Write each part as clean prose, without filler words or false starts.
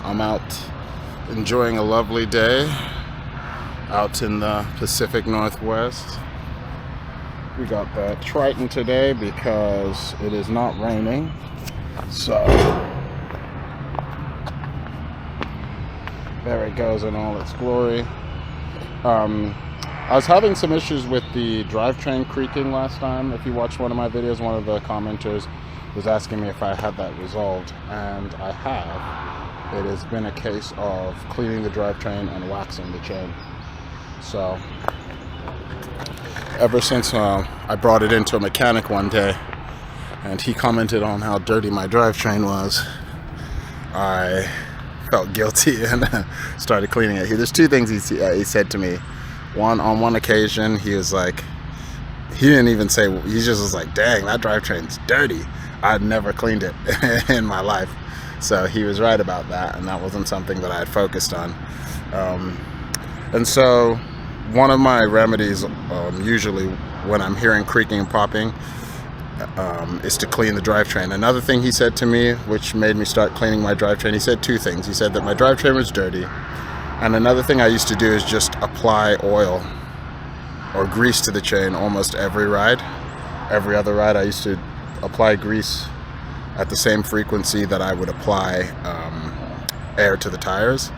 I'm out enjoying a lovely day out in the Pacific Northwest. We got the Triton today because it is not raining, so there it goes in all its glory. I was having some issues with the drivetrain creaking last time. If you watched one of my videos, one of the commenters was asking me if I had that resolved, and I have. It has been a case of cleaning the drivetrain and waxing the chain. So ever since I brought it into a mechanic one day and he commented on how dirty my drivetrain was, I felt guilty and started cleaning it. There's two things he said to me. On one occasion, he was like, he didn't even say, he just was like, dang, that drivetrain's dirty. I'd never cleaned it in my life. So he was right about that, and that wasn't something that I had focused on. And so one of my remedies, usually when I'm hearing creaking and popping, is to clean the drivetrain. Another thing he said to me, which made me start cleaning my drivetrain, he said two things. He said that my drivetrain was dirty, and another thing I used to do is just apply oil or grease to the chain almost every ride. Every other ride I used to apply grease at the same frequency that I would apply air to the tires.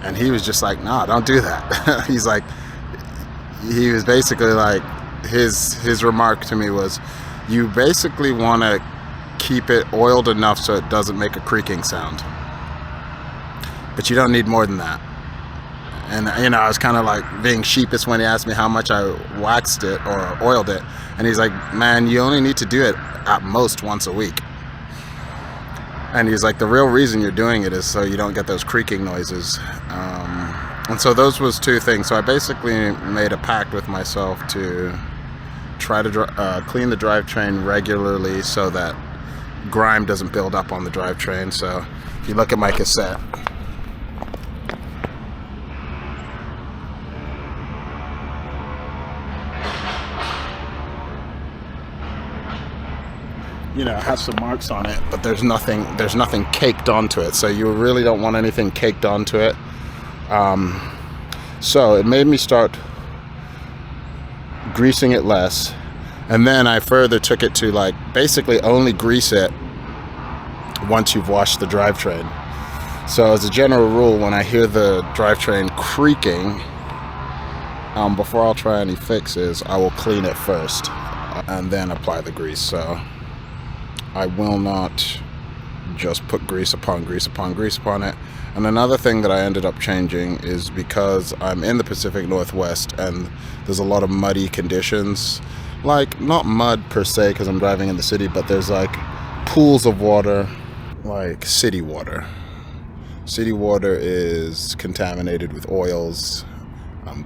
And he was just like, nah, don't do that. He was basically like, his remark to me was, you basically want to keep it oiled enough so it doesn't make a creaking sound, but you don't need more than that. And you know, I was kind of like being sheepish when he asked me how much I waxed it or oiled it, and he's like, man, you only need to do it at most once a week. And he's like, the real reason you're doing it is so you don't get those creaking noises. And so those was two things. So I basically made a pact with myself to try to clean the drivetrain regularly so that grime doesn't build up on the drivetrain. So if you look at my cassette, you know, it has some marks on it, but there's nothing caked onto it. So you really don't want anything caked onto it. So it made me start greasing it less, and then I further took it to like basically only grease it once you've washed the drivetrain. So as a general rule, when I hear the drivetrain creaking, before I'll try any fixes, I will clean it first and then apply the grease. So I will not just put grease upon grease upon grease upon it. And another thing that I ended up changing is because I'm in the Pacific Northwest and there's a lot of muddy conditions, like not mud per se because I'm driving in the city, but there's like pools of water, like city water. City water is contaminated with oils,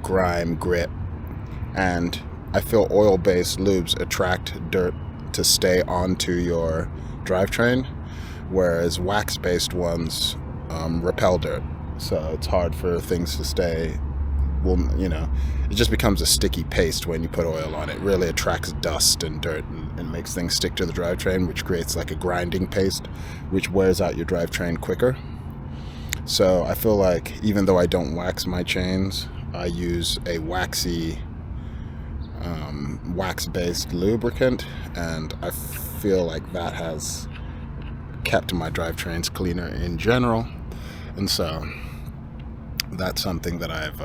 grime, grit, and I feel oil-based lubes attract dirt to stay onto your drivetrain, whereas wax-based ones repel dirt, so it's hard for things to stay. Well, you know, it just becomes a sticky paste when you put oil on it. It really attracts dust and dirt and makes things stick to the drivetrain, which creates like a grinding paste, which wears out your drivetrain quicker. So I feel like even though I don't wax my chains, I use a waxy wax-based lubricant, and I feel like that has kept my drivetrains cleaner in general. And so that's something that I've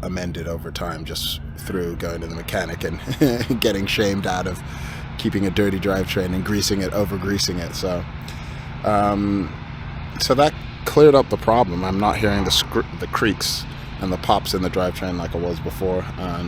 amended over time just through going to the mechanic and getting shamed out of keeping a dirty drivetrain and greasing it, over greasing it. So so that cleared up the problem. I'm not hearing the creaks and the pops in the drivetrain like I was before, and